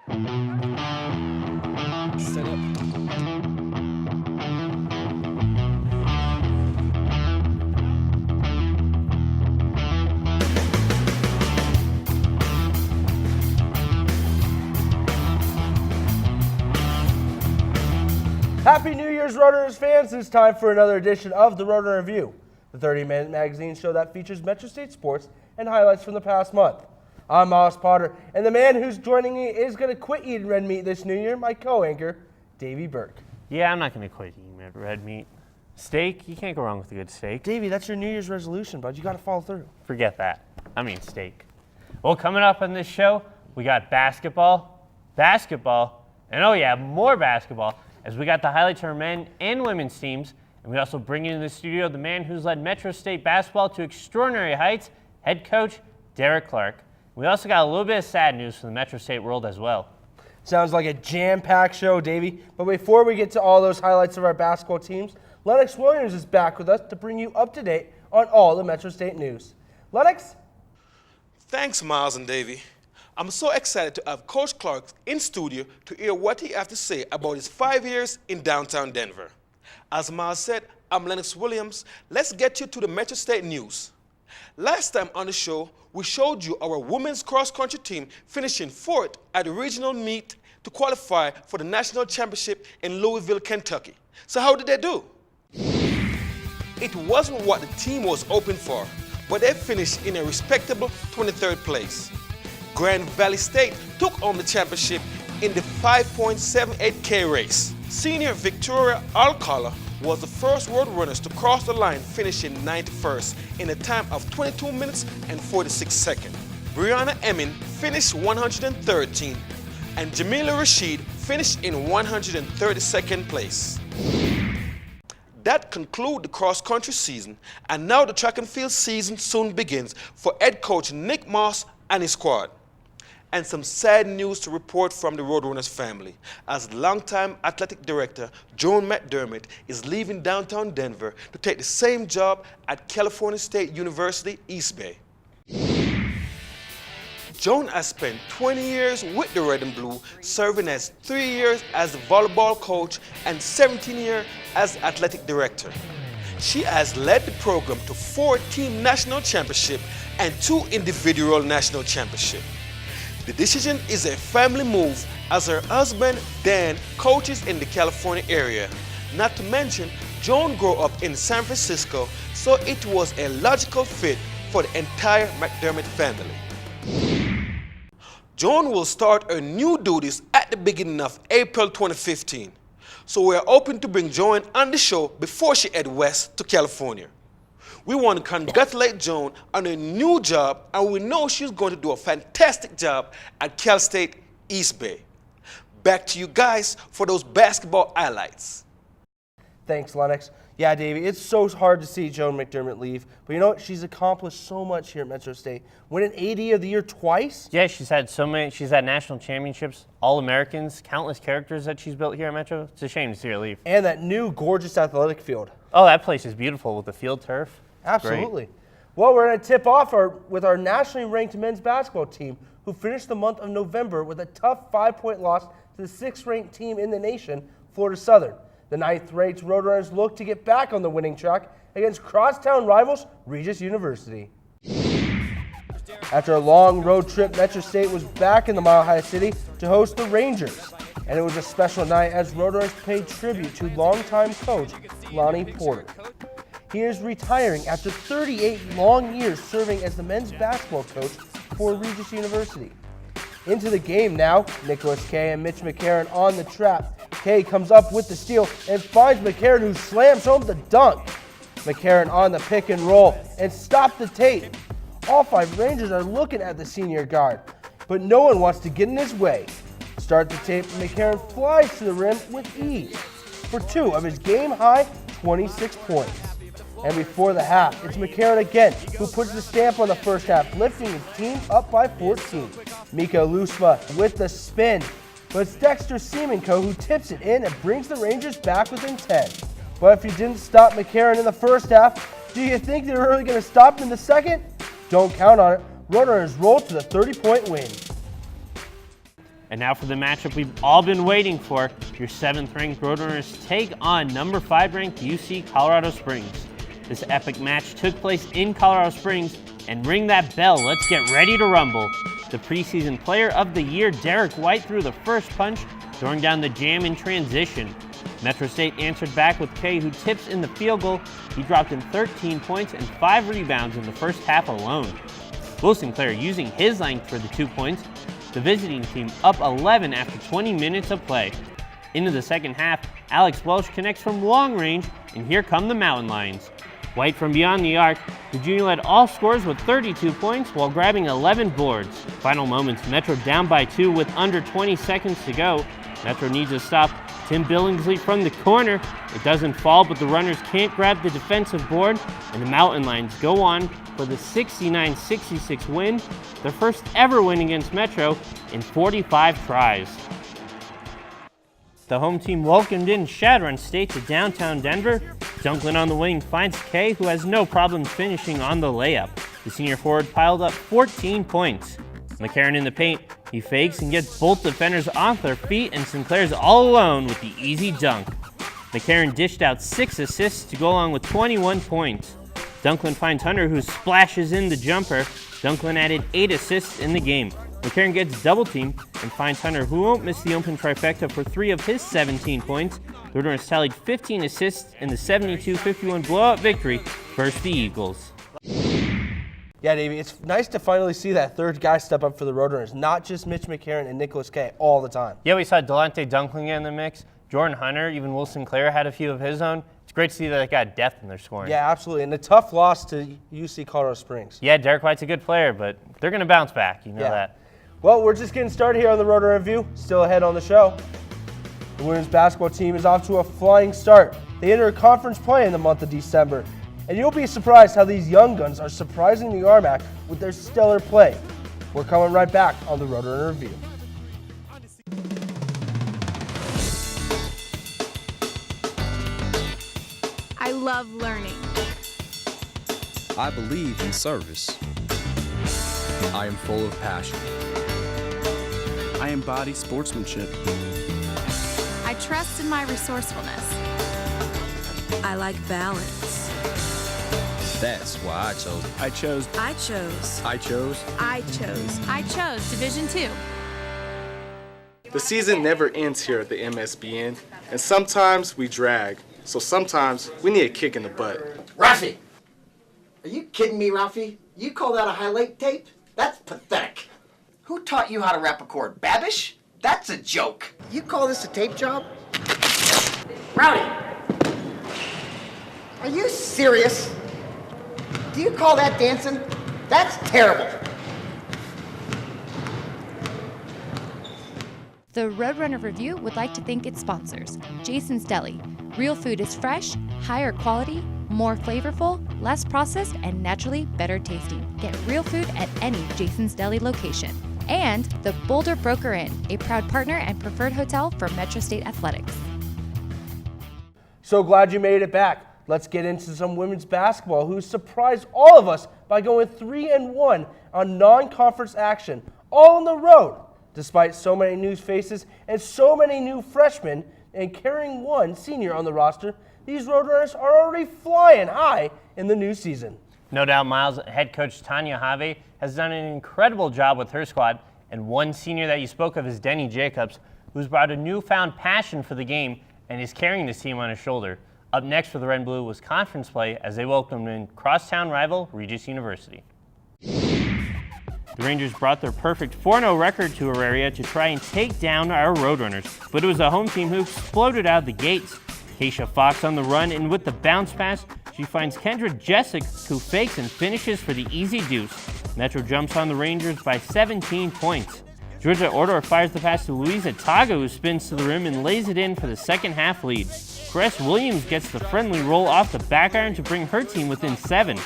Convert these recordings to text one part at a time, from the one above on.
Set up. Happy New Year's, Roadrunners fans! It's time for another edition of the Roadrunner Review, the 30-minute magazine show that features Metro State sports and highlights from the past month. I'm Myles Potter, and the man who's joining me is going to quit eating red meat this new year, my co-anchor, Davy Burke. Yeah, I'm not going to quit eating red meat. Steak, you can't go wrong with a good steak. Davy, that's your New Year's resolution, bud. You got to follow through. Forget that. I mean steak. Well, coming up on this show, we got basketball, and oh yeah, more basketball, as we got the highlights from our men and women's teams, and we also bring in the studio the man who's led Metro State basketball to extraordinary heights, head coach Derrick Clark. We also got a little bit of sad news from the Metro State world as well. Sounds like a jam-packed show, Davy. But before we get to all those highlights of our basketball teams, Lennox Williams is back with us to bring you up to date on all the Metro State news. Lennox? Thanks, Myles and Davy. I'm so excited to have Coach Clark in studio to hear what he has to say about his 5 years in downtown Denver. As Myles said, I'm Lennox Williams. Let's get you to the Metro State news. Last time on the show, we showed you our women's cross-country team finishing fourth at the regional meet to qualify for the national championship in Louisville, Kentucky. So how did they do? It wasn't what the team was hoping for, but they finished in a respectable 23rd place. Grand Valley State took on the championship in the 5.78K race. Senior Victoria Alcala was the first Roadrunners to cross the line, finishing 91st in a time of 22 minutes and 46 seconds. Brianna Emin finished 113th, and Jamila Rashid finished in 132nd place. That concludes the cross-country season, and now the track and field season soon begins for head coach Nick Moss and his squad. And some sad news to report from the Roadrunners family, as longtime athletic director Joan McDermott is leaving downtown Denver to take the same job at California State University, East Bay. Joan has spent 20 years with the Red and Blue, serving as 3 years as the volleyball coach and 17 years as athletic director. She has led the program to 4 team national championships and 2 individual national championships. The decision is a family move, as her husband, Dan, coaches in the California area. Not to mention, Joan grew up in San Francisco, so it was a logical fit for the entire McDermott family. Joan will start her new duties at the beginning of April 2015. So we are hoping to bring Joan on the show before she heads west to California. We want to congratulate Joan on her new job, and we know she's going to do a fantastic job at Cal State East Bay. Back to you guys for those basketball highlights. Thanks, Lennox. Yeah, Davey, it's so hard to see Joan McDermott leave, but you know what? She's accomplished so much here at Metro State. Winning AD of the year twice? Yeah, she's had national championships, All-Americans, countless characters that she's built here at Metro. It's a shame to see her leave. And that new gorgeous athletic field. Oh, that place is beautiful with the field turf. Absolutely. Great. Well, we're going to tip off with our nationally ranked men's basketball team, who finished the month of November with a tough 5-point loss to the 6th-ranked team in the nation, Florida Southern. The 9th-ranked Roadrunners look to get back on the winning track against crosstown rivals Regis University. After a long road trip, Metro State was back in the Mile High City to host the Rangers. And it was a special night as Roadrunners paid tribute to longtime coach Lonnie Porter. He is retiring after 38 long years serving as the men's basketball coach for Regis University. Into the game now, Nicholas Kay and Mitch McCarron on the trap. Kay comes up with the steal and finds McCarron, who slams home the dunk. McCarron on the pick and roll and stop the tape. All 5 Rangers are looking at the senior guard, but no one wants to get in his way. Start the tape, McCarron flies to the rim with ease for 2 of his game-high 26 points. And before the half, it's McCarron again who puts the stamp on the first half, lifting his team up by 14. Mika Lusma with the spin, but it's Dexter Semenko who tips it in and brings the Rangers back within 10. But if you didn't stop McCarron in the first half, do you think they're really going to stop him in the second? Don't count on it. Roadrunners roll to the 30-point win. And now for the matchup we've all been waiting for. Your 7th-ranked Roadrunners take on number 5-ranked UC Colorado Springs. This epic match took place in Colorado Springs, and ring that bell, let's get ready to rumble. The preseason player of the year, Derrick White, threw the first punch, throwing down the jam in transition. Metro State answered back with Kay, who tips in the field goal. He dropped in 13 points and 5 rebounds in the first half alone. Wilson Clare using his length for the 2 points. The visiting team up 11 after 20 minutes of play. Into the second half, Alex Welsh connects from long range, and here come the Mountain Lions. White from beyond the arc, the junior led all scorers with 32 points while grabbing 11 boards. Final moments, Metro down by 2 with under 20 seconds to go. Metro needs a stop. Tim Billingsley from the corner. It doesn't fall, but the runners can't grab the defensive board, and the Mountain Lions go on for the 69-66 win, their first ever win against Metro in 45 tries. The home team welcomed in Shadron State to downtown Denver. Dunklin on the wing finds Kay, who has no problem finishing on the layup. The senior forward piled up 14 points. McCarron in the paint, he fakes and gets both defenders off their feet, and Sinclair's all alone with the easy dunk. McCarron dished out 6 assists to go along with 21 points. Dunklin finds Hunter, who splashes in the jumper. Dunklin added 8 assists in the game. McCarron gets double-teamed and finds Hunter, who won't miss the open trifecta for 3 of his 17 points. The Roadrunners tallied 15 assists in the 72-51 blowout victory versus the Eagles. Yeah, Davey, it's nice to finally see that third guy step up for the Roadrunners, not just Mitch McCarron and Nicholas Kay all the time. Yeah, we saw Delonte Dunklin in the mix. Jordan Hunter, even Wilson Clare had a few of his own. It's great to see that they got depth in their scoring. Yeah, absolutely, and a tough loss to UC Colorado Springs. Yeah, Derrick White's a good player, but they're going to bounce back. You know that. Well, we're just getting started here on the Roadrunner Review. Still ahead on the show. The women's basketball team is off to a flying start. They enter conference play in the month of December. And you'll be surprised how these young guns are surprising the RMAC with their stellar play. We're coming right back on the Roadrunner Review. I love learning. I believe in service. I am full of passion. I embody sportsmanship. I trust in my resourcefulness. I like balance. That's why I chose Division II. The season never ends here at the MSBN, and sometimes we drag, so sometimes we need a kick in the butt. Rafi! Are you kidding me, Rafi? You call that a highlight tape? That's pathetic. Who taught you how to wrap a cord? Babish? That's a joke. You call this a tape job? Rowdy! Are you serious? Do you call that dancing? That's terrible. The Roadrunner Review would like to thank its sponsors, Jason's Deli. Real food is fresh, higher quality, more flavorful, less processed, and naturally better tasting. Get real food at any Jason's Deli location. And the Boulder Broker Inn, a proud partner and preferred hotel for Metro State Athletics. So glad you made it back. Let's get into some women's basketball, who surprised all of us by going 3-1 on non-conference action, all on the road. Despite so many new faces and so many new freshmen and carrying one senior on the roster, these Roadrunners are already flying high in the new season. No doubt, Miles, head coach Tanya Have has done an incredible job with her squad, and one senior that you spoke of is Denny Jacobs, who's brought a newfound passion for the game and is carrying this team on his shoulder. Up next for the Red and Blue was conference play as they welcomed in crosstown rival Regis University. The Rangers brought their perfect 4-0 record to Auraria to try and take down our Roadrunners, but it was a home team who exploded out of the gates. Keisha Fox on the run, and with the bounce pass, she finds Kendra Jessic, who fakes and finishes for the easy deuce. Metro jumps on the Rangers by 17 points. Georgia Ordor fires the pass to Louisa Taga, who spins to the rim and lays it in for the second half lead. Cress Williams gets the friendly roll off the back iron to bring her team within 7.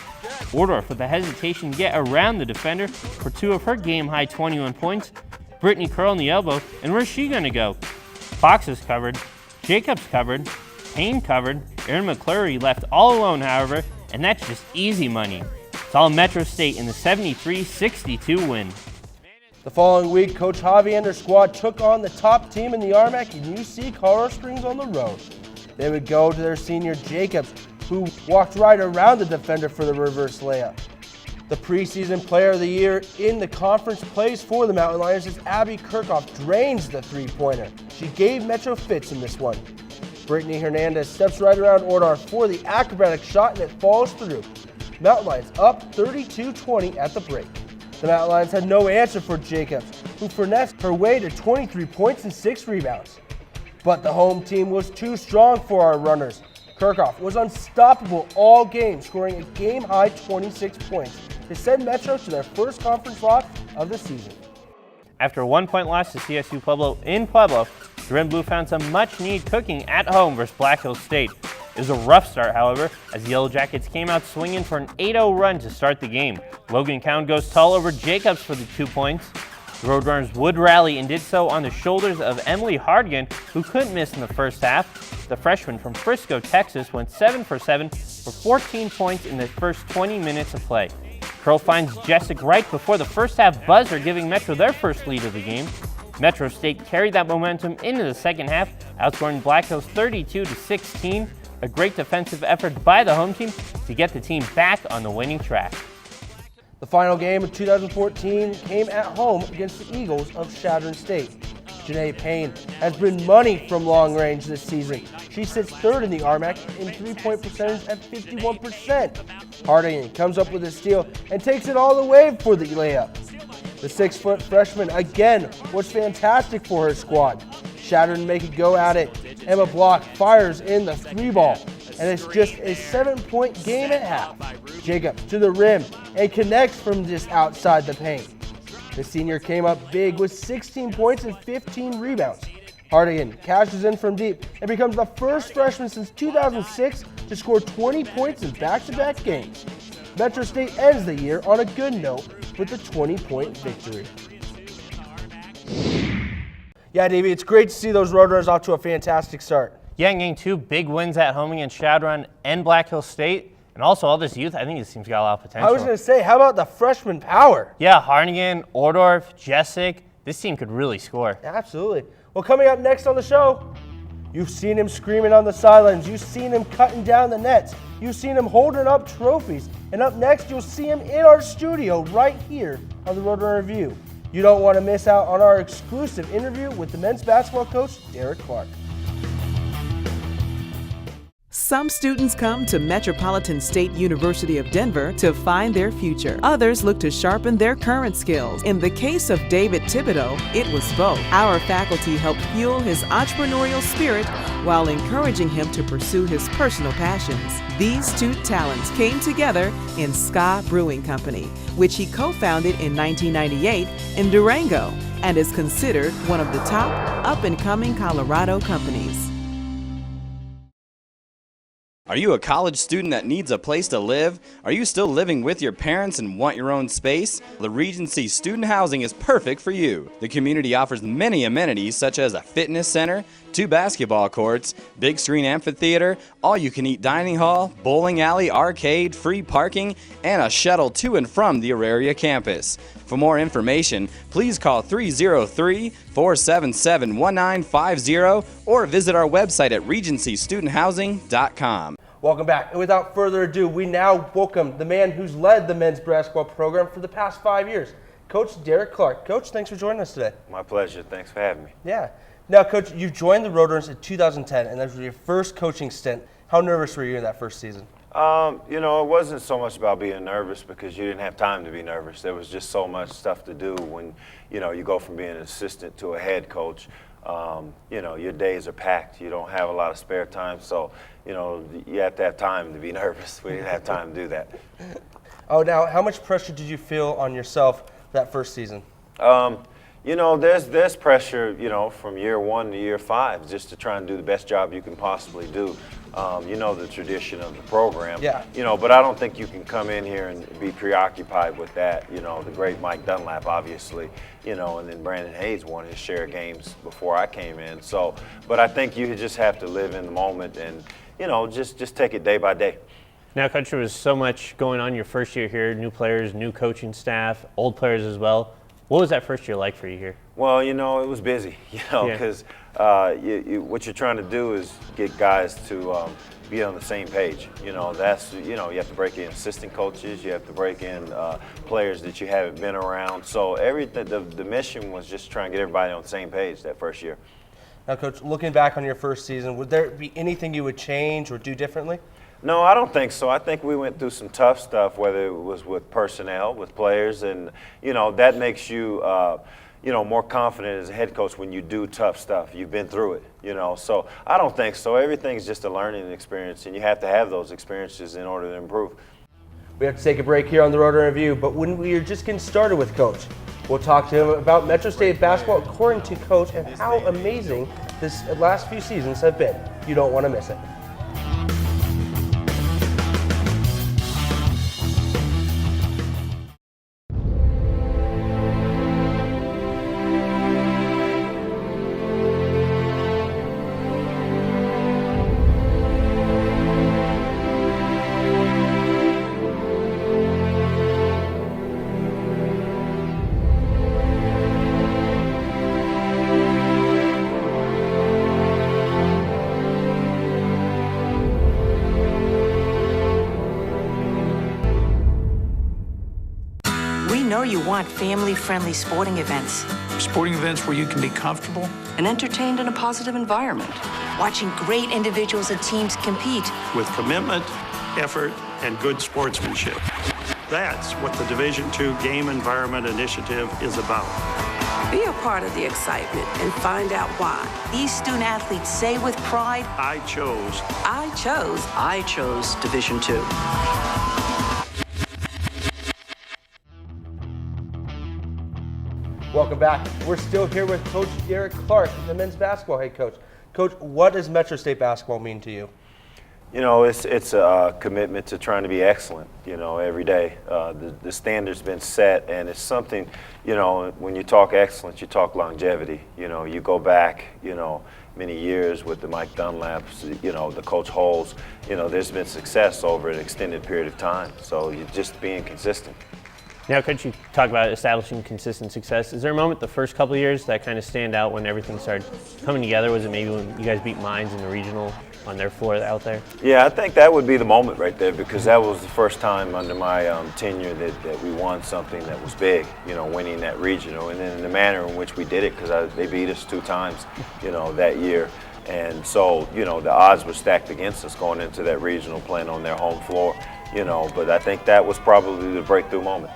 Ordorf with the hesitation to get around the defender for 2 of her game-high 21 points. Brittany Curl on the elbow, and where's she going to go? Fox is covered, Jacobs covered, Payne covered, Erin McClurry left all alone, however, and that's just easy money. It's all Metro State in the 73-62 win. The following week, Coach Javi and her squad took on the top team in the RMAC in UC Colorado Springs on the road. They would go to their senior Jacobs, who walked right around the defender for the reverse layup. The preseason player of the year in the conference plays for the Mountain Lions as Abby Kirchhoff drains the three-pointer. She gave Metro fits in this one. Brittany Hernandez steps right around Ordar for the acrobatic shot, and it falls through. Mountain Lions up 32-20 at the break. The Mountain Lions had no answer for Jacobs, who finessed her way to 23 points and 6 rebounds. But the home team was too strong for our runners. Kirchhoff was unstoppable all game, scoring a game-high 26 points to send Metro to their first conference loss of the season. After a 1-point loss to CSU Pueblo in Pueblo, the Red and Blue found some much-needed cooking at home versus Black Hills State. It was a rough start, however, as the Yellow Jackets came out swinging for an 8-0 run to start the game. Logan Cowan goes tall over Jacobs for the 2 points. The Roadrunners would rally and did so on the shoulders of Emily Hardigan, who couldn't miss in the first half. The freshman from Frisco, Texas, went 7 for 7 for 14 points in the first 20 minutes of play. Curl finds Jessica right before the first half buzzer, giving Metro their first lead of the game. Metro State carried that momentum into the second half, outscoring Black Hills 32-16. A great defensive effort by the home team to get the team back on the winning track. The final game of 2014 came at home against the Eagles of Chadron State. Janae Payne has been money from long range this season. She sits third in the RMAC in three-point percentage at 51%. Hardigan comes up with a steal and takes it all the way for the layup. The 6-foot freshman again was fantastic for her squad. Chadron make it go at it. Emma Block fires in the 3-ball, and it's just a 7-point game at half. Jacobs to the rim and connects from just outside the paint. The senior came up big with 16 points and 15 rebounds. Hardigan cashes in from deep and becomes the first freshman since 2006 to score 20 points in back-to-back games. Metro State ends the year on a good note with a 20-point victory. Yeah, Davey, it's great to see those Roadrunners off to a fantastic start. Yeah, and getting 2 big wins at home against Chadron and Black Hills State. And also all this youth, I think this team's got a lot of potential. I was going to say, how about the freshman power? Yeah, Hardigan, Ordorf, Jessic. This team could really score. Absolutely. Well, coming up next on the show, you've seen him screaming on the sidelines. You've seen him cutting down the nets. You've seen him holding up trophies. And up next, you'll see him in our studio right here on the Roadrunner Review. You don't want to miss out on our exclusive interview with the men's basketball coach, Derrick Clark. Some students come to Metropolitan State University of Denver to find their future. Others look to sharpen their current skills. In the case of David Thibodeau, it was both. Our faculty helped fuel his entrepreneurial spirit while encouraging him to pursue his personal passions. These two talents came together in Ska Brewing Company, which he co-founded in 1998 in Durango and is considered one of the top up-and-coming Colorado companies. Are you a college student that needs a place to live? Are you still living with your parents and want your own space? The Regency Student Housing is perfect for you. The community offers many amenities such as a fitness center, 2 basketball courts, big screen amphitheater, all-you-can-eat dining hall, bowling alley, arcade, free parking, and a shuttle to and from the Auraria campus. For more information, please call 303-477-1950 or visit our website at regencystudenthousing.com. Welcome back. And without further ado, we now welcome the man who's led the men's basketball program for the past 5 years, Coach Derrick Clark. Coach, thanks for joining us today. My pleasure. Thanks for having me. Yeah. Now, Coach, you joined the Roadrunners in 2010, and that was your first coaching stint. How nervous were you in that first season? You know, it wasn't so much about being nervous because you didn't have time to be nervous. There was just so much stuff to do when, you know, you go from being an assistant to a head coach. You know, your days are packed. You don't have a lot of spare time. So, you know, you have to have time to be nervous. We didn't have time to do that. Oh, now, how much pressure did you feel on yourself that first season? You know, there's pressure, you know, from year 1 to year 5 just to try and do the best job you can possibly do. You know the tradition of the program. Yeah. You know, but I don't think you can come in here and be preoccupied with that. You know, the great Mike Dunlap, obviously, you know, and then Brandon Hayes won his share of games before I came in. So, but I think you just have to live in the moment and, you know, just take it day by day. Now, Coach, there was so much going on your first year here, new players, new coaching staff, old players as well. What was that first year like for you here? Well, it was busy, because what you're trying to do is get guys to be on the same page. You have to break in assistant coaches, you have to break in players that you haven't been around. So the mission was just trying to get everybody on the same page that first year. Now, Coach, looking back on your first season, would there be anything you would change or do differently? No, I don't think so. I think we went through some tough stuff, whether it was with personnel, with players, and that makes you more confident as a head coach when you do tough stuff. You've been through it, So I don't think so. Everything's just a learning experience, and you have to have those experiences in order to improve. We have to take a break here on the Roadrunner Review, but when we are just getting started with Coach, we'll talk to him about Metro State basketball according to Coach and how amazing this last few seasons have been. You don't want to miss it. You want family-friendly sporting events. Sporting events where you can be comfortable and entertained in a positive environment. Watching great individuals and teams compete. With commitment, effort, and good sportsmanship. That's what the Division II Game Environment Initiative is about. Be a part of the excitement and find out why. These student athletes say with pride, I chose Division II. Welcome back. We're still here with Coach Derrick Clark, the men's basketball head coach. Coach, what does Metro State basketball mean to you? It's a commitment to trying to be excellent, every day. The standard's been set, and it's something, when you talk excellence, you talk longevity. You go back, many years with the Mike Dunlaps, the Coach Holes, there's been success over an extended period of time. So you're just being consistent. Now, Coach, you talk about establishing consistent success. Is there a moment the first couple of years that kind of stand out when everything started coming together? Was it maybe when you guys beat Mines in the regional on their floor out there? Yeah, I think that would be the moment right there, because that was the first time under my tenure that we won something that was big, winning that regional. And then the manner in which we did it, because they beat us 2 times, that year. And so, the odds were stacked against us going into that regional, playing on their home floor, but I think that was probably the breakthrough moment.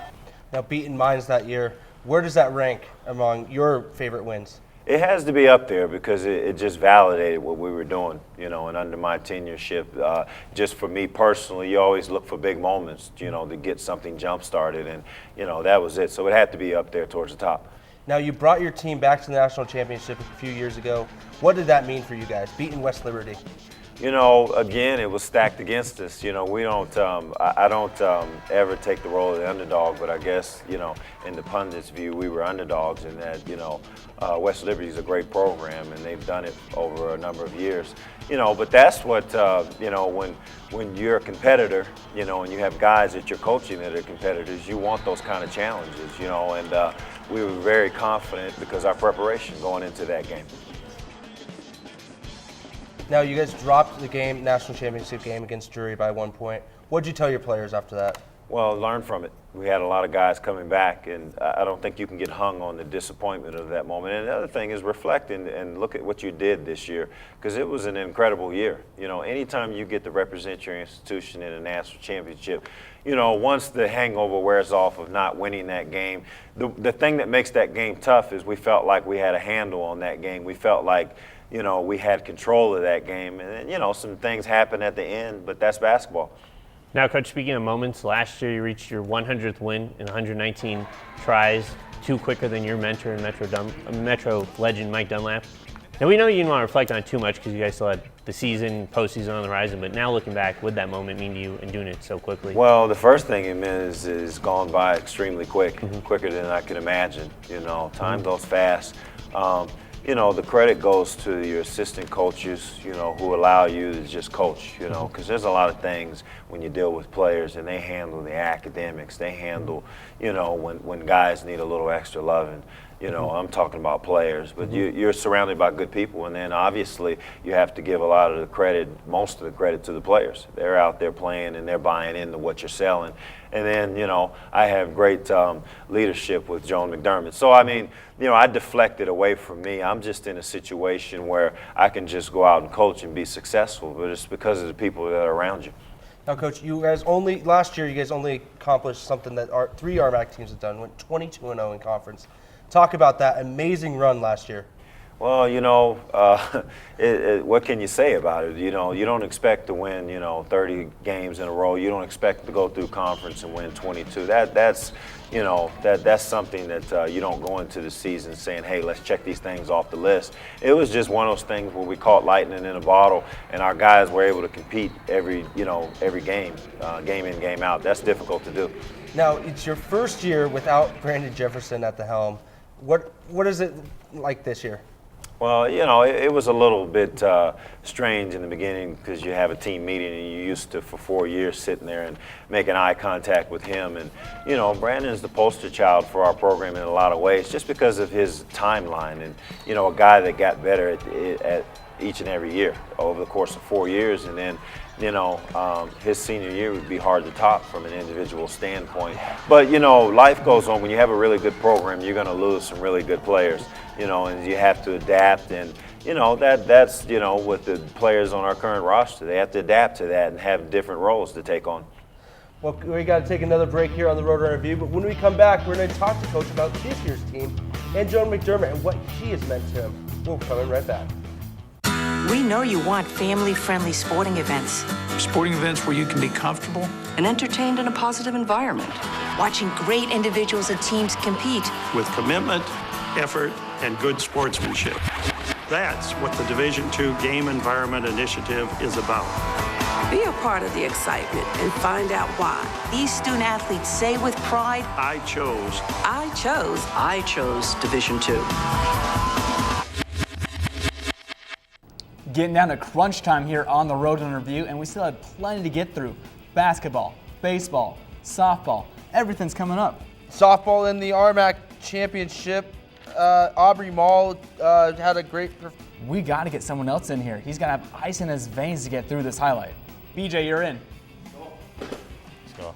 Now, beating Mines that year, where does that rank among your favorite wins? It has to be up there because it just validated what we were doing, and under my tenureship, just for me personally, you always look for big moments, to get something jump-started, and, that was it. So it had to be up there towards the top. Now, you brought your team back to the national championship a few years ago. What did that mean for you guys, beating West Liberty? Again, it was stacked against us. We don't, I don't ever take the role of the underdog, but I guess, in the pundits' view, we were underdogs in that, West Liberty is a great program and they've done it over a number of years. But that's what, when you're a competitor, and you have guys that you're coaching that are competitors, you want those kind of challenges, and we were very confident because our preparation going into that game. Now, you guys dropped the game, national championship game against Drury by 1 point. What did you tell your players after that? Well, learn from it. We had a lot of guys coming back, and I don't think you can get hung on the disappointment of that moment. And the other thing is reflect and look at what you did this year, because it was an incredible year. Anytime you get to represent your institution in a national championship, once the hangover wears off of not winning that game, the thing that makes that game tough is we felt like we had a handle on that game. We felt like we had control of that game, and then, some things happen at the end, but that's basketball. Now, Coach, speaking of moments, last year you reached your 100th win in 119 tries, 2 quicker than your mentor and Metro legend Mike Dunlap. Now, we know you didn't want to reflect on it too much because you guys still had the season, postseason on the horizon, but now looking back, what did that moment mean to you and doing it so quickly? Well, the first thing it meant is gone by extremely quick, quicker than I could imagine. Time goes fast. you know, the credit goes to your assistant coaches, you know, who allow you to just coach, you know, because there's a lot of things when you deal with players and they handle the academics, they handle, you know, when guys need a little extra loving. You know, I'm talking about players, but you're surrounded by good people, and then obviously you have to give a lot of the credit, most of the credit to the players. They're out there playing and they're buying into what you're selling. And then, you know, I have great leadership with Joan McDermott. So, I mean, you know, I deflected away from me. I'm just in a situation where I can just go out and coach and be successful, but it's because of the people that are around you. Now, Coach, last year you guys only accomplished something that our 3 RMAC teams have done, went 22-0 in conference. Talk about that amazing run last year. Well, you know, what can you say about it? You know, you don't expect to win, you know, 30 games in a row. You don't expect to go through conference and win 22. That's you know, that's something that you don't go into the season saying, hey, let's check these things off the list. It was just one of those things where we caught lightning in a bottle, and our guys were able to compete every game, game in, game out. That's difficult to do. Now, it's your first year without Brandon Jefferson at the helm. What is it like this year? Well, you know, it was a little bit strange in the beginning because you have a team meeting and you're used to, for 4 years, sitting there and making eye contact with him. And, you know, Brandon's the poster child for our program in a lot of ways just because of his timeline and, you know, a guy that got better at each and every year over the course of 4 years. And then, you know, his senior year would be hard to top from an individual standpoint. But, you know, life goes on. When you have a really good program, you're going to lose some really good players, you know, and you have to adapt. And, you know, that's, you know, with the players on our current roster, they have to adapt to that and have different roles to take on. Well, we got to take another break here on the Roadrunner Review, but when we come back, we're going to talk to Coach about this year's team and Joan McDermott and what she has meant to him. We'll be coming right back. We know you want family-friendly sporting events. Sporting events where you can be comfortable and entertained in a positive environment. Watching great individuals and teams compete. with commitment, effort, and good sportsmanship. That's what the Division II Game Environment Initiative is about. Be a part of the excitement and find out why. These student athletes say with pride, I chose Division II. Getting down to crunch time here on the Roadrunner Review, and we still have plenty to get through. Basketball, baseball, softball, everything's coming up. Softball in the RMAC championship. Aubrey Mall had a great We got to get someone else in here. He's going to have ice in his veins to get through this highlight. BJ, you're in. Let's go.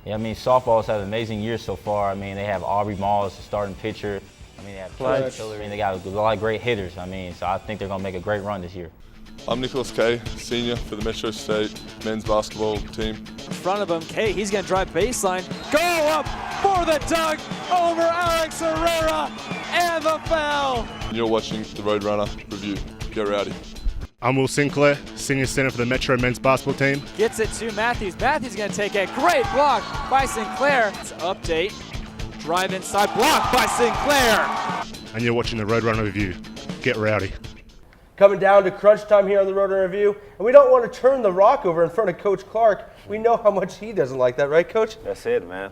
Yeah, I mean, softball's had an amazing year so far. I mean, they have Aubrey Mall as the starting pitcher. I mean, they have Clutch. I mean, they got a lot of great hitters. I mean, so I think they're going to make a great run this year. I'm Nicholas Kay, senior for the Metro State men's basketball team. In front of him, Kay, he's going to drive baseline. Go up for the dunk over Alex Herrera and the foul. You're watching the Roadrunner Review. Get rowdy. I'm Will Sinclair, senior center for the Metro men's basketball team. Gets it to Matthews. Matthews going to take a great block by Sinclair. It's update. Drive inside, block by Sinclair. And you're watching the Roadrunner Review. Get rowdy. Coming down to crunch time here on the Roadrunner Review, and we don't want to turn the rock over in front of Coach Clark. We know how much he doesn't like that, right, Coach? That's it, man.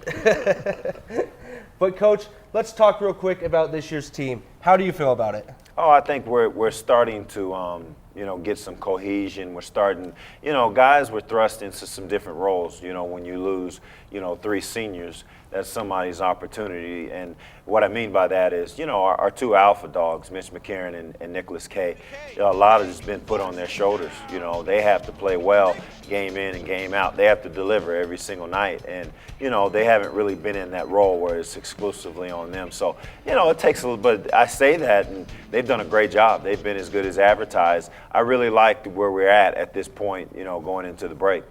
But, Coach, let's talk real quick about this year's team. How do you feel about it? Oh, I think we're starting to, you know, get some cohesion. We're starting, you know, guys were thrust into some different roles. You know, when you lose, you know, 3 seniors, that's somebody's opportunity. And what I mean by that is, you know, our 2 alpha dogs, Mitch McCarron and Nicholas Kay, a lot has been put on their shoulders. You know, they have to play well game in and game out. They have to deliver every single night. And, you know, they haven't really been in that role where it's exclusively on them. So, you know, it takes a little, but I say that, and they've done a great job. They've been as good as advertised. I really like where we're at this point, you know, going into the break.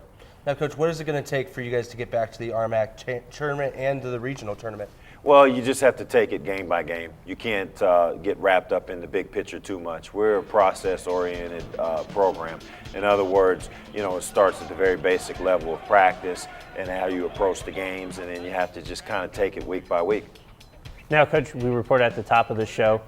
Now, Coach, what is it going to take for you guys to get back to the RMAC tournament and to the regional tournament? Well, you just have to take it game by game. You can't get wrapped up in the big picture too much. We're a process-oriented program. In other words, you know, it starts at the very basic level of practice and how you approach the games, and then you have to just kind of take it week by week. Now, Coach, we reported at the top of the show,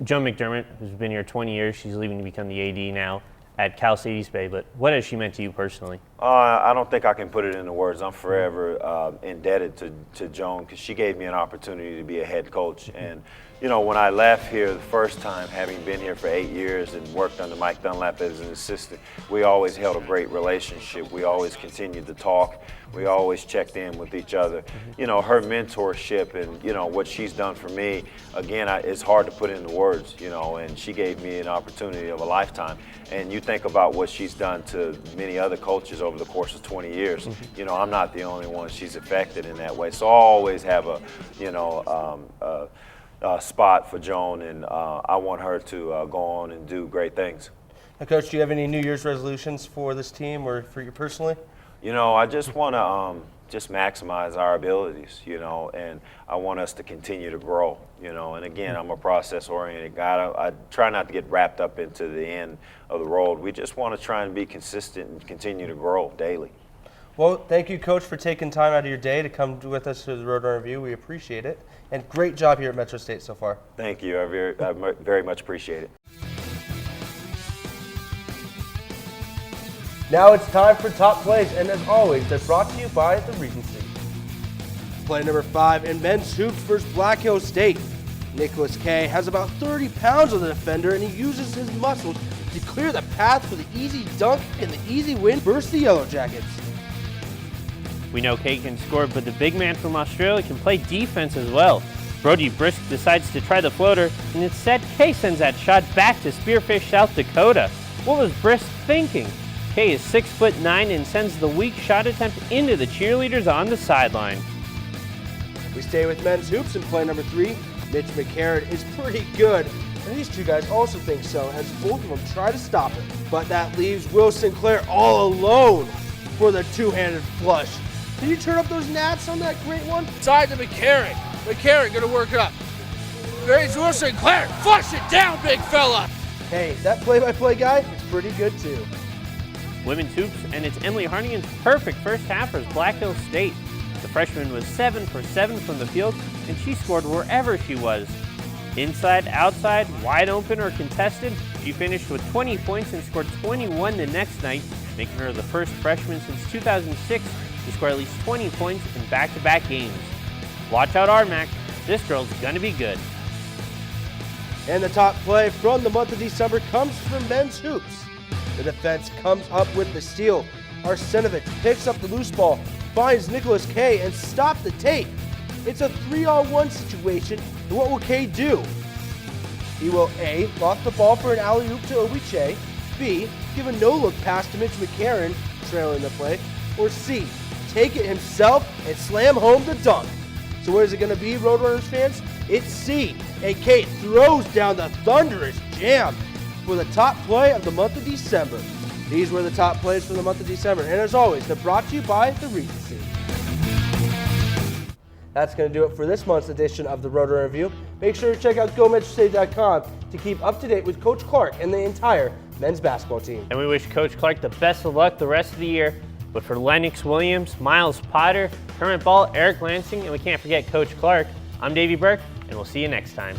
Joan McDermott, who's been here 20 years, she's leaving to become the AD now at Cal State East Bay, but what has she meant to you personally? I don't think I can put it into words. I'm forever indebted to Joan because she gave me an opportunity to be a head coach. And, you know, when I left here the first time, having been here for 8 years and worked under Mike Dunlap as an assistant, we always held a great relationship. We always continued to talk. We always checked in with each other. You know, her mentorship and, you know, what she's done for me, again, it's hard to put into words, you know, and she gave me an opportunity of a lifetime. And you think about what she's done to many other coaches over the course of 20 years. You know, I'm not the only one she's affected in that way. So I always have a, you know, spot for Joan, and I want her to go on and do great things. Now, Coach, do you have any New Year's resolutions for this team or for you personally? You know, I just want to just maximize our abilities, you know, and I want us to continue to grow, you know. And again, I'm a process-oriented guy. I try not to get wrapped up into the end of the road. We just want to try and be consistent and continue to grow daily. Well, thank you, Coach, for taking time out of your day to come with us to the Roadrunner Review. We appreciate it. And great job here at Metro State so far. Thank you. I very much appreciate it. Now it's time for top plays, and as always, they're brought to you by the Regency. Play number 5 in men's hoops versus Black Hills State. Nicholas K has about 30 pounds on the defender, and he uses his muscles to clear the path for the easy dunk and the easy win versus the Yellow Jackets. We know K can score, but the big man from Australia can play defense as well. Brody Brisk decides to try the floater, and instead K sends that shot back to Spearfish, South Dakota. What was Brisk thinking? K is 6'9" and sends the weak shot attempt into the cheerleaders on the sideline. We stay with men's hoops in play number 3. Mitch McCarron is pretty good, and these two guys also think so, as both of them try to stop it. But that leaves Will Sinclair all alone for the two-handed flush. Can you turn up those gnats on that great one? Side to McCarron. McCarron gonna work it up. There's Will Sinclair. Flush it down, big fella. Hey, that play-by-play guy is pretty good too. Women's hoops, and it's Emily Harnigan's perfect first half for Black Hills State. The freshman was 7 for 7 from the field, and she scored wherever she was. Inside, outside, wide open, or contested, she finished with 20 points and scored 21 the next night, making her the first freshman since 2006 to score at least 20 points in back-to-back games. Watch out, RMAC. This girl's gonna be good. And the top play from the month of December comes from men's hoops. The defense comes up with the steal. Arsenovic picks up the loose ball, finds Nicholas K, and stops the tape. It's a 3-on-1 situation, and what will K do? He will A, loft the ball for an alley-oop to Obiche, B, give a no-look pass to Mitch McCarron, trailing the play, or C, take it himself and slam home the dunk. So what is it going to be, Roadrunners fans? It's C, and K throws down the thunderous jam for the top play of the month of December. These were the top plays for the month of December, and as always, they're brought to you by the Regency. That's going to do it for this month's edition of the Roadrunner Review. Make sure to check out GoMetroState.com to keep up to date with Coach Clark and the entire men's basketball team. And we wish Coach Clark the best of luck the rest of the year. But for Lennox Williams, Myles Potter, Kermit Ball, Eric Lansing, and we can't forget Coach Clark, I'm Davy Burke, and we'll see you next time.